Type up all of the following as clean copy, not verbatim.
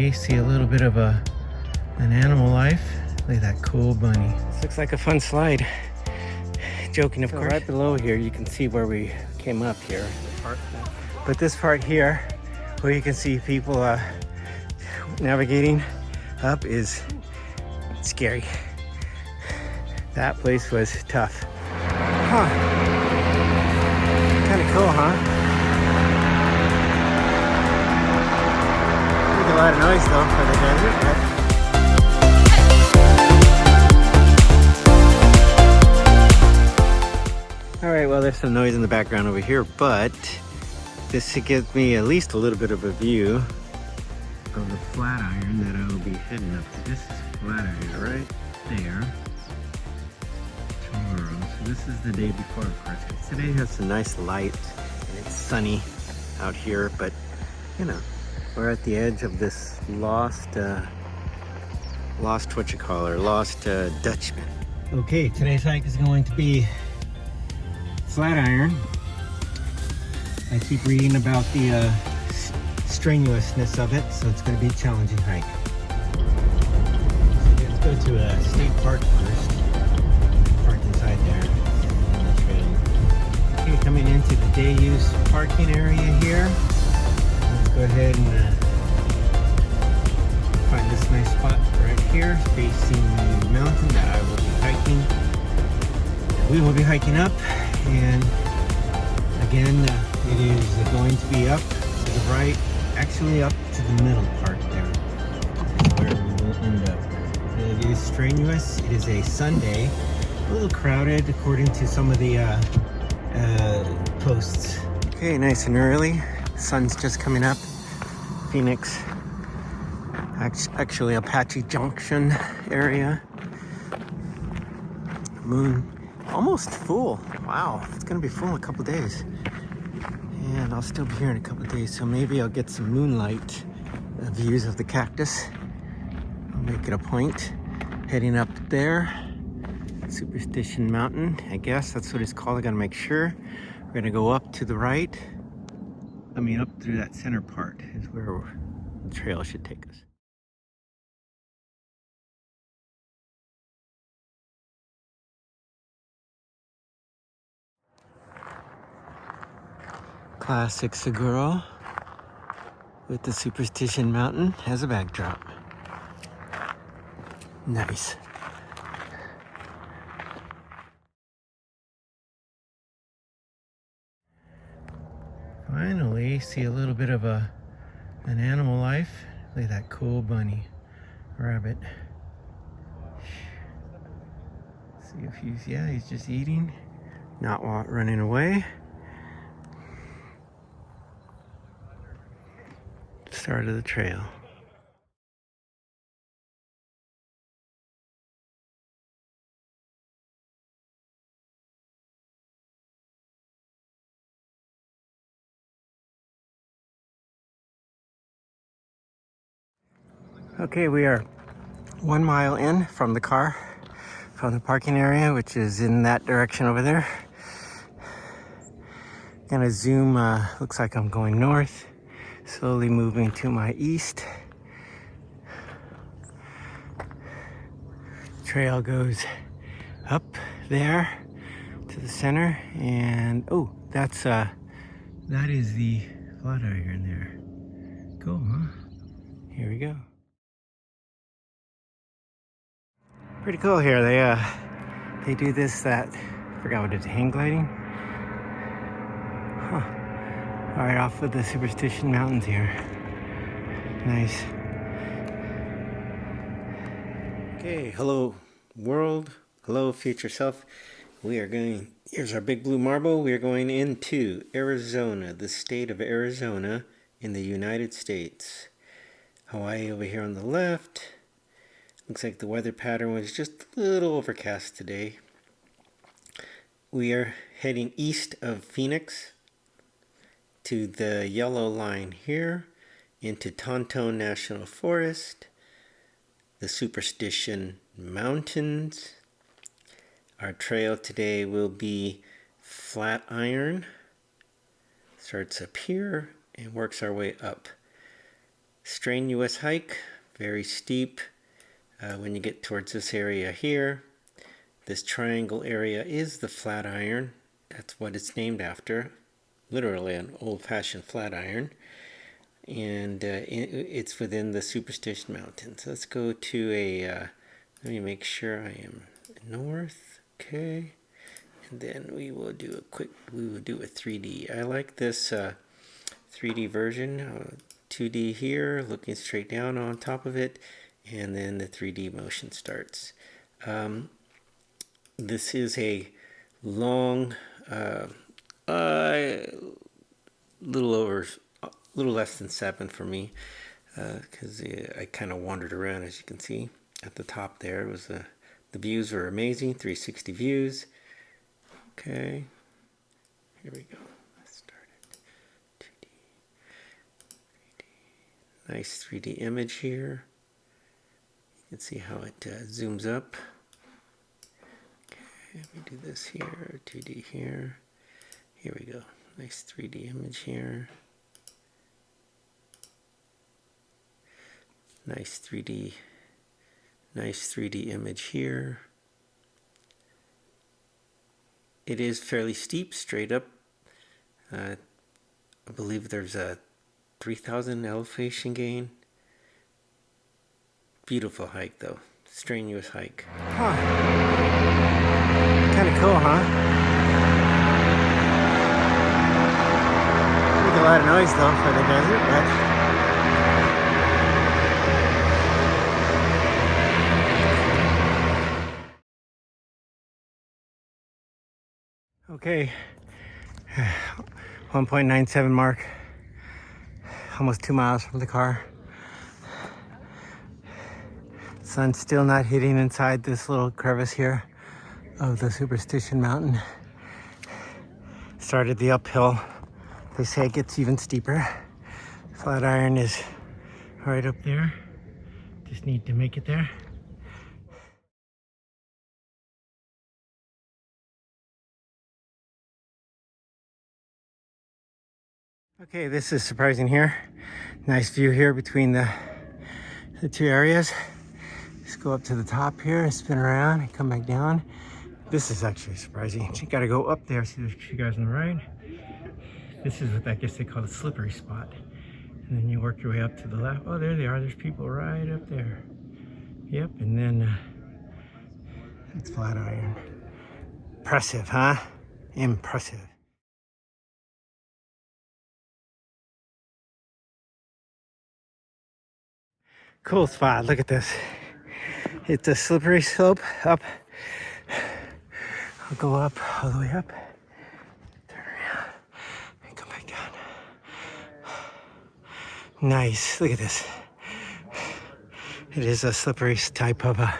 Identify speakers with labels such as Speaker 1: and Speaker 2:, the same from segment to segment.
Speaker 1: finally see a little bit of an animal life. Look at that cool bunny. This looks like a fun slide. Joking, of course. Right below here, you can see where we came up here. But this part here, where you can see people navigating up, is scary. That place was tough. Huh. Kind of cool, huh? Make a lot of noise though for the desert, but... Alright, well there's some noise in the background over here, but this gives me at least a little bit of a view of the Flatiron that I will be heading up to. This is Flatiron right there. Tomorrow. So this is the day before, of course. Today has some nice light and it's sunny out here, but you know, we're at the edge of this lost Dutchman. Okay, today's hike is going to be Flatiron. I keep reading about the strenuousness of it, so it's going to be a challenging hike. So let's go to a state park first. Park inside there on the trail. Okay, coming into the day use parking area here. Let's go ahead and find this nice spot right here, facing the mountain that I will be hiking. We will be hiking up, and again, it is going to be up to the right, actually up to the middle part there. That's where we will end up. It is strenuous. It is a Sunday, a little crowded according to some of the posts. Okay, nice and early. Sun's just coming up. Phoenix, actually Apache Junction area. Moon almost full. Wow, it's gonna be full in a couple days. And I'll still be here in a couple days, so maybe I'll get some moonlight views of the cactus. I'll make it a point. Heading up there, Superstition Mountain, I guess that's what it's called. I gotta make sure. We're gonna go up to the right. I mean, up through that center part is where the trail should take us. Classic Seguro with the Superstition Mountain as a backdrop. Nice. Finally see a little bit of an animal life. Look at that cool bunny rabbit. See if he's just eating, not running away. Start of the trail. Okay, we are 1 mile in from the car, from the parking area, which is in that direction over there. Gonna zoom, looks like I'm going north, slowly moving to my east. Trail goes up there to the center, and oh, that is the Flatiron there. Cool, huh? Here we go. Pretty cool here. They do this, I forgot what it is, hang gliding? Huh. Right off of the Superstition Mountains here. Nice. Okay, hello world. Hello future self. Here's our big blue marble. We are going into Arizona, the state of Arizona in the United States. Hawaii over here on the left. Looks like the weather pattern was just a little overcast today. We are heading east of Phoenix to the yellow line here into Tonto National Forest, the Superstition Mountains. Our trail today will be Flatiron. Starts up here and works our way up. Strenuous hike, very steep. When you get towards this area here, this triangle area is the Flatiron. That's what it's named after. Literally an old-fashioned flatiron. And it's within the Superstition Mountains. Let's go to a, let me make sure I am north. Okay. And then we will do a 3D. I like this 3D version. 2D here, looking straight down on top of it, and then the 3D motion starts. This is a long, little less than 7 for me, because I kind of wandered around, as you can see at the top there. It was the views were amazing, 360 views. Okay, here we go. Let's start it. 2D, 3D. Nice 3D image here. You can see how it zooms up. Okay, let me do this here. 2D here. Here we go. Nice 3D image here. Nice 3D image here. It is fairly steep, straight up. I believe there's a 3,000 elevation gain. Beautiful hike though, strenuous hike. Huh. Kind of cool, huh? Make a lot of noise though for the desert, but okay, 1.97 mark, almost 2 miles from the car. Sun's still not hitting inside this little crevice here of the Superstition mountain. Started the uphill. They say it gets even steeper. Flatiron is right up there. Just need to make it there. Okay, this is surprising here. Nice view here between the two areas. Just go up to the top here, spin around, and come back down. This is actually surprising. You gotta go up there. See those two guys on the right? This is what I guess they call the slippery spot. And then you work your way up to the left. Oh, there they are. There's people right up there. Yep, and then it's Flatiron. Impressive, huh? Impressive. Cool spot. Look at this. It's a slippery slope up. I'll go up all the way up. Turn around and come back down. Nice. Look at this. It is a slippery type of I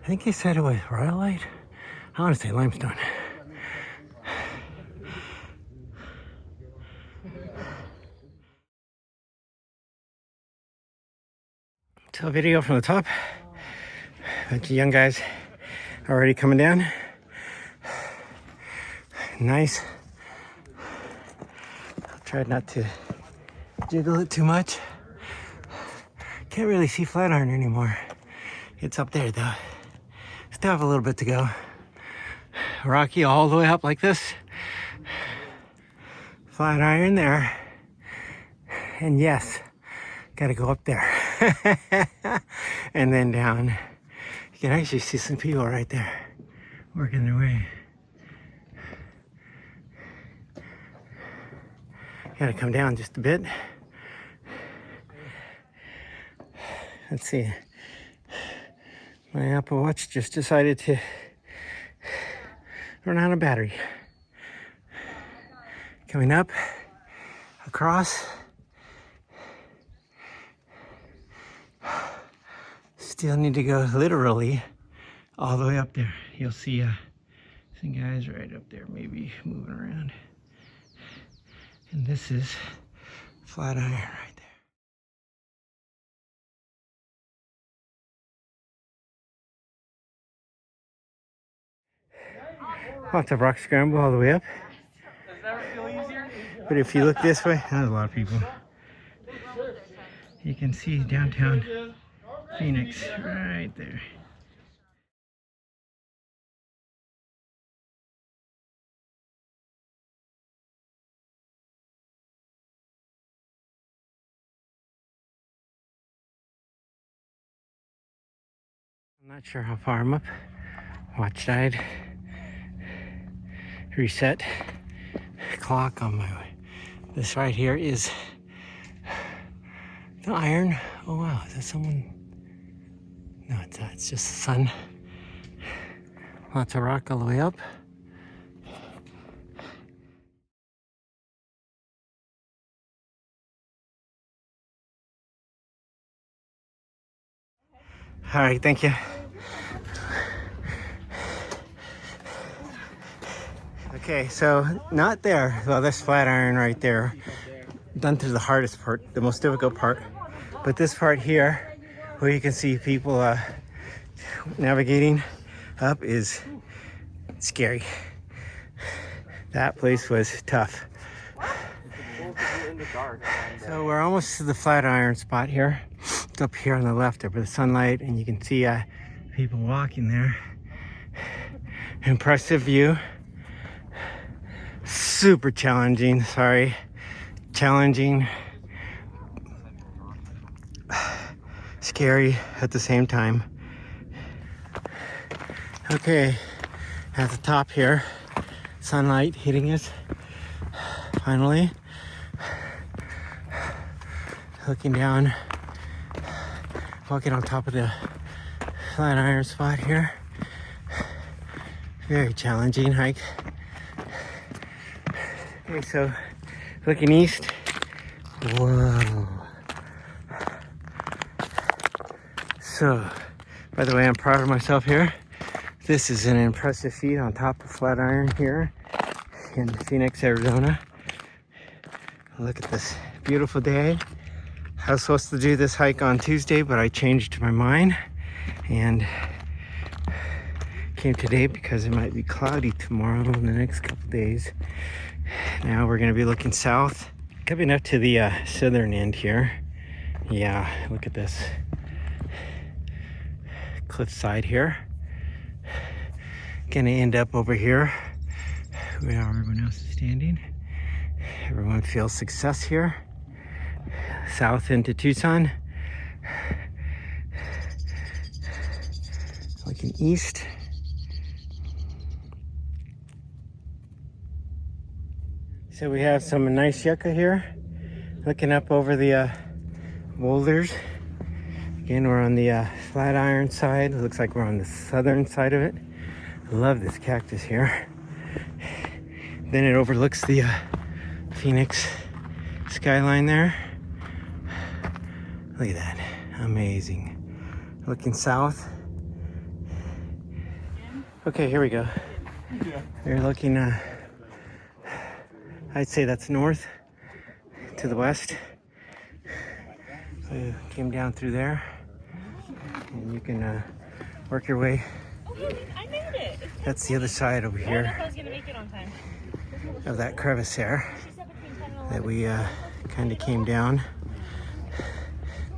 Speaker 1: think they said it was rhyolite. I want to say limestone. So video from the top. A bunch of young guys already coming down. Nice. I'll try not to jiggle it too much. Can't really see Flatiron anymore. It's up there though. Still have a little bit to go. Rocky all the way up like this. Flatiron there. And yes, gotta go up there. And then down. You can actually see some people right there working their way. Gotta come down just a bit. Let's see. My Apple Watch just decided to run out of battery. Coming up, across. Still need to go literally all the way up there. You'll see some guys right up there maybe moving around. And this is Flatiron right there. I'll have to rock scramble all the way up. Does that feel easier? But if you look this way, there's a lot of people. You can see downtown Phoenix right there. I'm not sure how far I'm up. Watch died. Reset. Clock on my way. This right here is the iron. Oh wow, is that someone? No, it's not. It's just the sun. Lots of rock all the way up. All right, thank you. Okay, so not there. Well, this Flatiron right there. Done through the hardest part, the most difficult part. But this part here, where you can see people navigating up, is scary. That place was tough. So we're almost to the Flatiron spot here. It's up here on the left there, with the sunlight, and you can see people walking there. Impressive view. Super challenging, sorry. Challenging. Scary at the same time. Okay, at the top here, sunlight hitting us. Finally. Looking down, walking on top of the Flatiron spot here. Very challenging hike. Okay, so looking east. Whoa. So, by the way, I'm proud of myself here. This is an impressive feat on top of Flatiron here in Phoenix, Arizona. Look at this beautiful day. I was supposed to do this hike on Tuesday, but I changed my mind and came today because it might be cloudy tomorrow in the next couple days. Now we're going to be looking south, coming up to the southern end here. Yeah, look at this cliffside here. Going to end up over here where everyone else is standing. Everyone feels success here. South into Tucson. Looking east. So we have some nice yucca here. Looking up over the boulders. Again, we're on the Flatiron side. It looks like we're on the southern side of it. I love this cactus here. Then it overlooks the Phoenix skyline there. Look at that, amazing. Looking south. Okay, here we go. We're looking, I'd say that's north to the west. So came down through there, and you can work your way.
Speaker 2: I made it.
Speaker 1: That's the other side over here.
Speaker 2: I don't know if I was gonna make it on time.
Speaker 1: Of that crevice there that we kind of came down.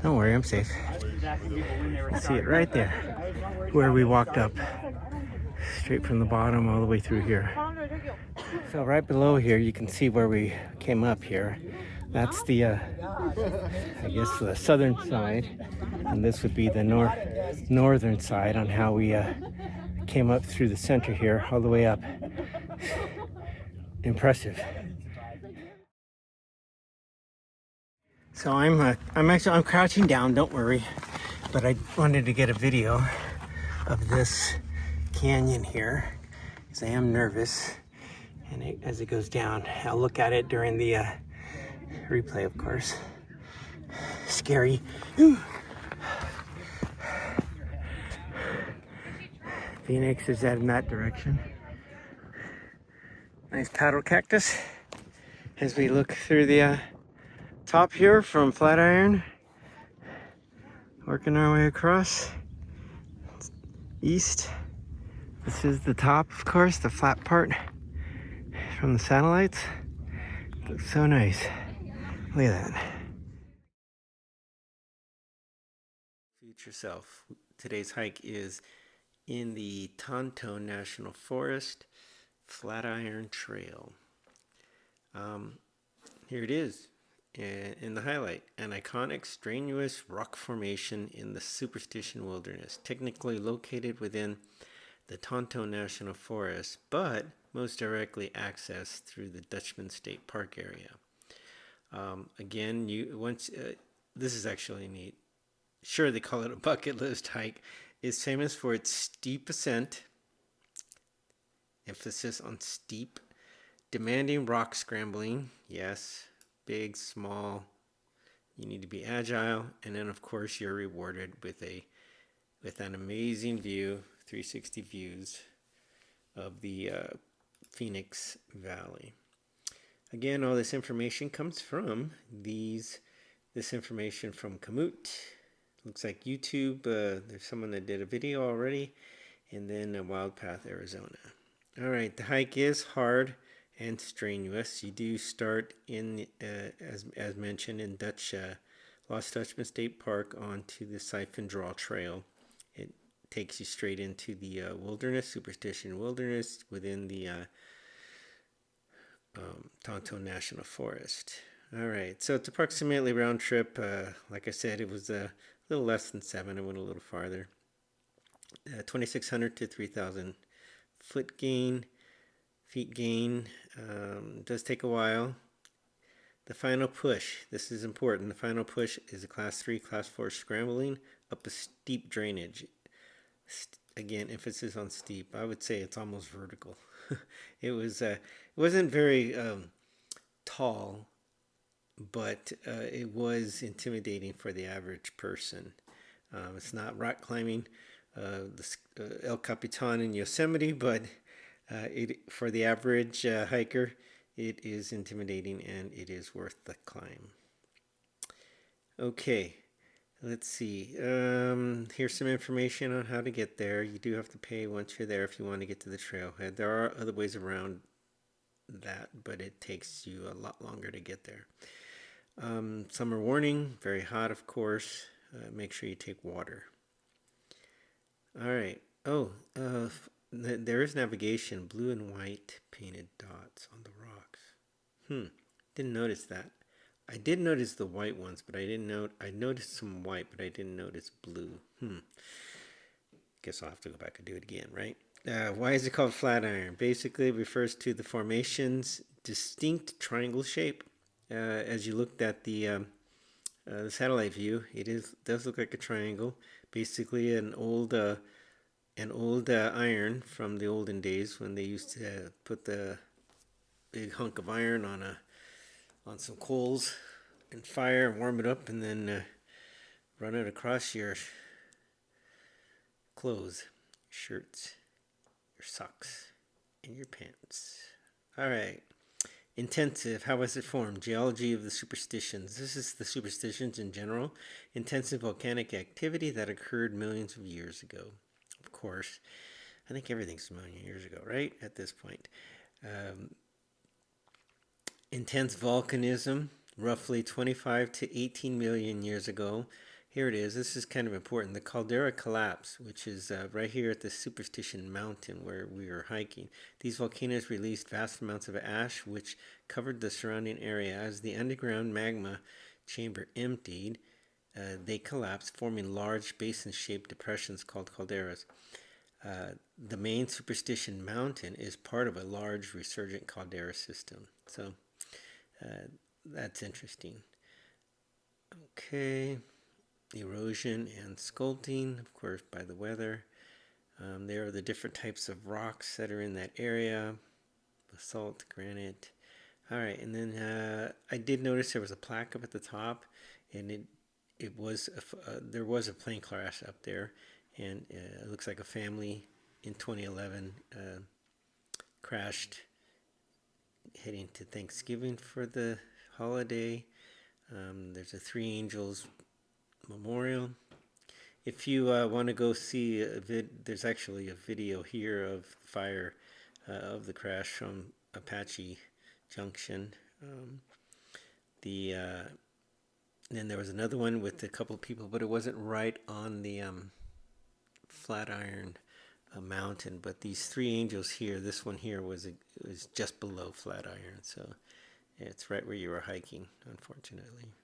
Speaker 1: Don't worry, I'm safe. See it right there where we walked up, straight from the bottom all the way through here. So right below here you can see where we came up here. That's the I guess the southern side, and this would be the northern side on how we came up through the center here all the way up. Impressive. So I'm crouching down, don't worry, but I wanted to get a video of this canyon here because I am nervous, and as it goes down, I'll look at it during the replay, of course. Scary. Phoenix is heading that direction. Nice paddle cactus as we look through the top here from Flatiron, working our way across east. This is the top, of course, the flat part from the satellites. Looks so nice. Look at that. future self. Today's hike is in the Tonto National Forest, Flatiron Trail. Here it is in the highlight. An iconic strenuous rock formation in the Superstition wilderness, technically located within the Tonto National Forest, but most directly accessed through the Dutchman State Park area. Again, this is actually neat. Sure, they call it a bucket list hike. It's famous for its steep ascent, emphasis on steep, demanding rock scrambling. Yes, big, small. You need to be agile, and then of course you're rewarded with an amazing view, 360 views of the Phoenix Valley. Again, all this information comes from this information from Komoot. Looks like YouTube. There's someone that did a video already, and then Wild Path, Arizona. All right, the hike is hard and strenuous. You do start in, as mentioned, in Lost Dutchman State Park onto the Siphon Draw Trail. It takes you straight into the wilderness, Superstition wilderness, within the Tonto National Forest. All right, so it's approximately round trip. Like I said, it was a little less than 7. I went a little farther. 2,600 to 3,000 feet gain. Does take a while. The final push. This is important. The final push is a Class 3, Class 4 scrambling up a steep drainage. Again, emphasis on steep. I would say it's almost vertical. It wasn't very tall, but it was intimidating for the average person. It's not rock climbing, El Capitan in Yosemite, but for the average hiker, it is intimidating and it is worth the climb. Okay, let's see. Here's some information on how to get there. You do have to pay once you're there if you want to get to the trailhead. There are other ways around that, but it takes you a lot longer to get there. Summer warning, very hot, of course. Make sure you take water. All right. There is navigation, blue and white painted dots on the rocks. Didn't notice that. I did notice the white ones, but I noticed some white, but I didn't notice blue. Guess I'll have to go back and do it again, right? Why is it called Flatiron? Basically, it refers to the formation's distinct triangle shape. As you looked at the satellite view, does look like a triangle. Basically, an old iron from the olden days when they used to put the big hunk of iron on some coals and fire and warm it up, and then run it across your clothes, shirts, your socks, and your pants. All right. Intensive. How was it formed? Geology of the Superstitions. This is the Superstitions in general. Intensive volcanic activity that occurred millions of years ago. Of course, I think everything's a million years ago, right? At this point. Intense volcanism, roughly 25 to 18 million years ago. Here it is. This is kind of important. The caldera collapse, which is right here at the Superstition mountain where we were hiking. These volcanoes released vast amounts of ash, which covered the surrounding area. As the underground magma chamber emptied, they collapsed, forming large basin-shaped depressions called calderas. The main Superstition mountain is part of a large resurgent caldera system. So that's interesting. Okay. Erosion and sculpting, of course, by the weather. There are the different types of rocks that are in that area. Basalt, granite. All right, and then I did notice there was a plaque up at the top, and there was a plane crash up there, and it looks like a family in 2011 crashed heading to Thanksgiving for the holiday. There's a Three Angels memorial. If you want to go see there's actually a video here of fire of the crash from Apache Junction. The And then there was another one with a couple of people, but it wasn't right on the Flatiron mountain. But these three angels here, this one here was just below Flatiron, so it's right where you were hiking, unfortunately.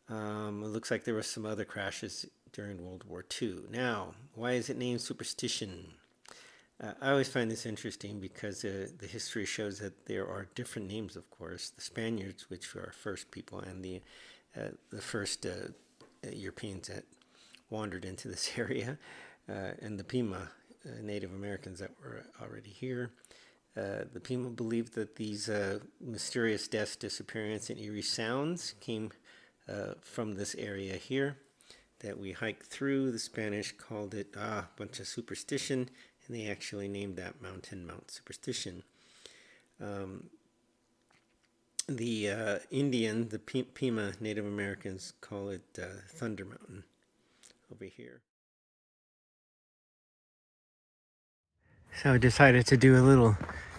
Speaker 1: It looks like there were some other crashes during World War II. Now, why is it named Superstition? I always find this interesting because the history shows that there are different names, of course. The Spaniards, which were our first people, and the first Europeans that wandered into this area, and the Pima, Native Americans that were already here. The Pima believed that these mysterious deaths, disappearances, and eerie sounds came from this area here that we hiked through. The Spanish called it a bunch of superstition, and they actually named that mountain Mount Superstition. The Indian, the Pima Native Americans call it Thunder Mountain over here. So I decided to do a little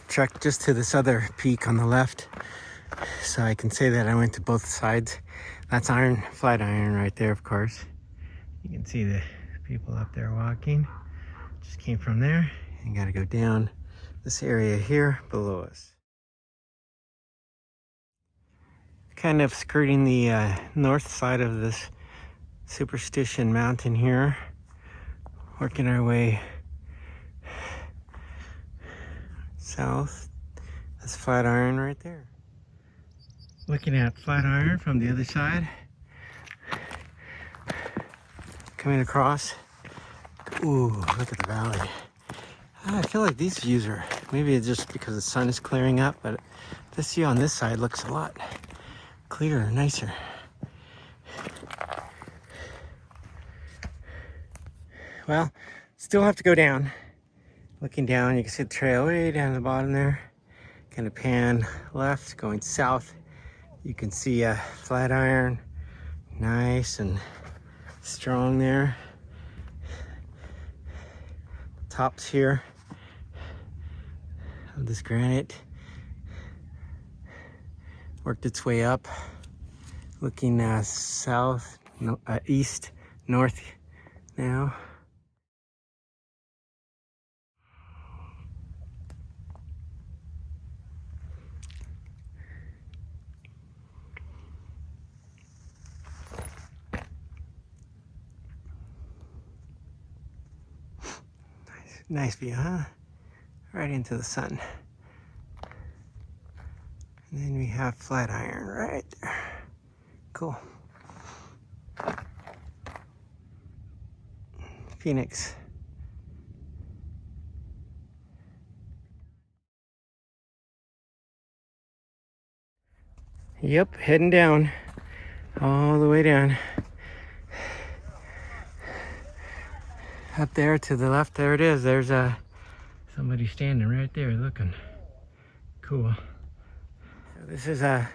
Speaker 1: trek just to this other peak on the left, so I can say that I went to both sides. That's Flatiron right there, of course. You can see the people up there walking. Just came from there and got to go down this area here below us. Kind of skirting the north side of this Superstition mountain here, working our way south. That's Flatiron right there. Looking at Flatiron from the other side. Coming across. Ooh, look at the valley. I feel like these views are, maybe it's just because the sun is clearing up, but this view on this side looks a lot clearer, nicer. Well, still have to go down. Looking down, you can see the trail way down the bottom there. Kind of pan left, going south. You can see Flatiron, nice and strong there. Tops here of this granite worked its way up, looking south, east, north now. Nice view, huh? Right into the sun. And then we have Flatiron right there. Cool. Phoenix. Yep, heading down. All the way down. Up there to the left, there it is. There's somebody standing right there looking. Cool. So this is I'm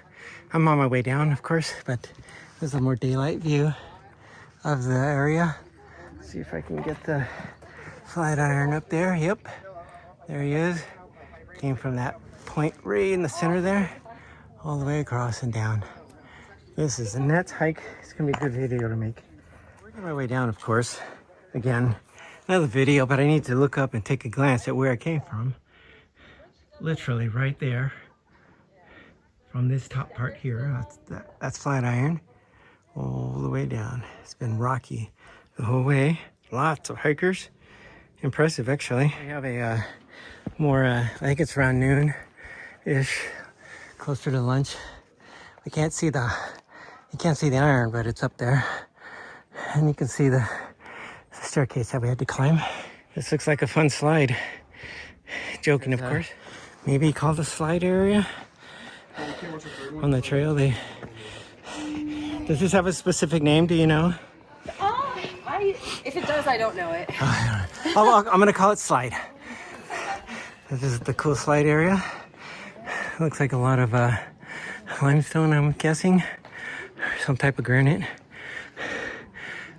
Speaker 1: on my way down, of course, but this is a more daylight view of the area. See if I can get the Flatiron up there. Yep, there he is. Came from that point right in the center there, all the way across and down. This is a nuts hike. It's gonna be a good video to make. Working my way down, of course. Again, another video, but I need to look up and take a glance at where I came from. Literally right there, from this top part here. That's Flatiron, all the way down. It's been rocky the whole way. Lots of hikers. Impressive, actually. We have a more, I think it's around noon-ish, closer to lunch. You can't see the iron, but it's up there, and you can see the staircase that we had to climb. This looks like a fun slide. Joking, of course. Maybe called the slide area on the trail. Does this have a specific name? Do you know?
Speaker 3: If it does, I don't know it.
Speaker 1: I'm gonna call it slide. This is the cool slide area. Looks like a lot of limestone, I'm guessing, some type of granite.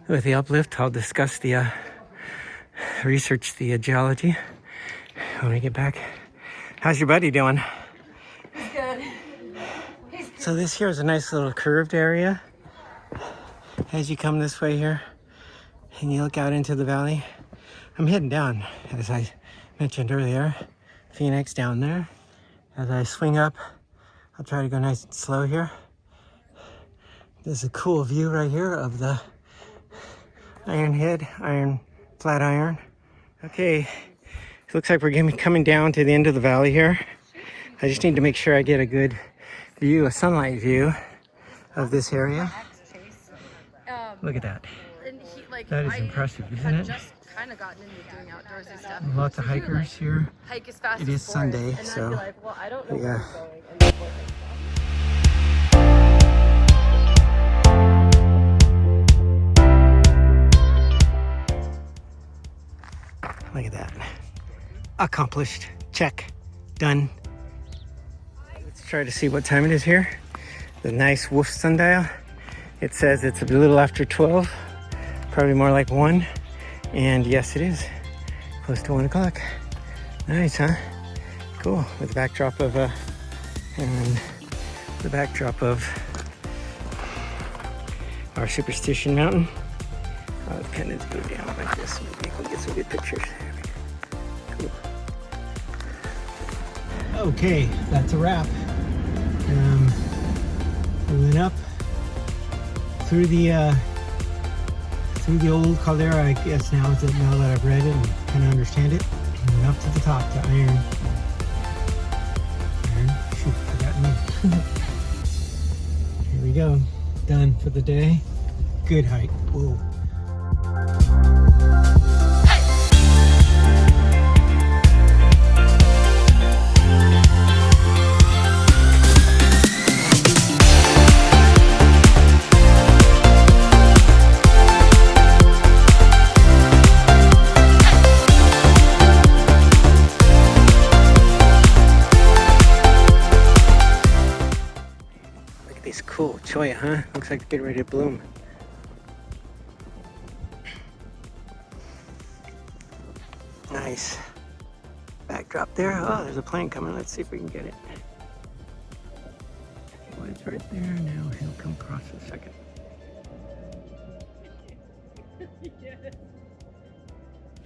Speaker 1: With the uplift, I'll discuss the research the geology when we get back. How's your buddy doing?
Speaker 3: He's good.
Speaker 1: So this here is a nice little curved area. as you come this way here and you look out into the valley. I'm heading down, as I mentioned earlier. Phoenix down there. As I swing up, I'll try to go nice and slow here. There's a cool view right here of the Iron Head, flat iron. Okay, it looks like we're gonna be coming down to the end of the valley here. I just need to make sure I get a good view, a sunlight view of this area. Look at that. That is impressive, isn't it?
Speaker 3: Just kind of gotten into doing outdoorsy stuff.
Speaker 1: Lots of hikers here.
Speaker 3: Hike as fast
Speaker 1: It is Sunday, so
Speaker 3: I don't know
Speaker 1: yeah. Look at that. Accomplished. Check. Done. Let's try to see what time it is here. The nice wolf sundial. It says it's a little after 12. Probably more like 1. And yes, it is. Close to 1 o'clock. Nice, huh? Cool. With the backdrop of our Superstition mountain. I'll kind of go down like this. Maybe we'll get some good pictures. Cool. Okay, that's a wrap. We went up through the old caldera, I guess now that I've read it and kind of understand it. And went up to the top to iron. Shoot, forgot me. Here we go. Done for the day. Good hike. Whoa. It's cool, cholla, huh? Looks like it's getting ready to bloom. Nice. Backdrop there. Oh, there's a plane coming. Let's see if we can get it. Well, it's right there. Now he'll come across in a second.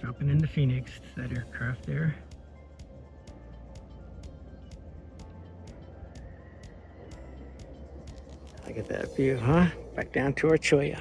Speaker 1: Dropping into Phoenix, that aircraft there. Look at that view, huh? Back down to our cholla.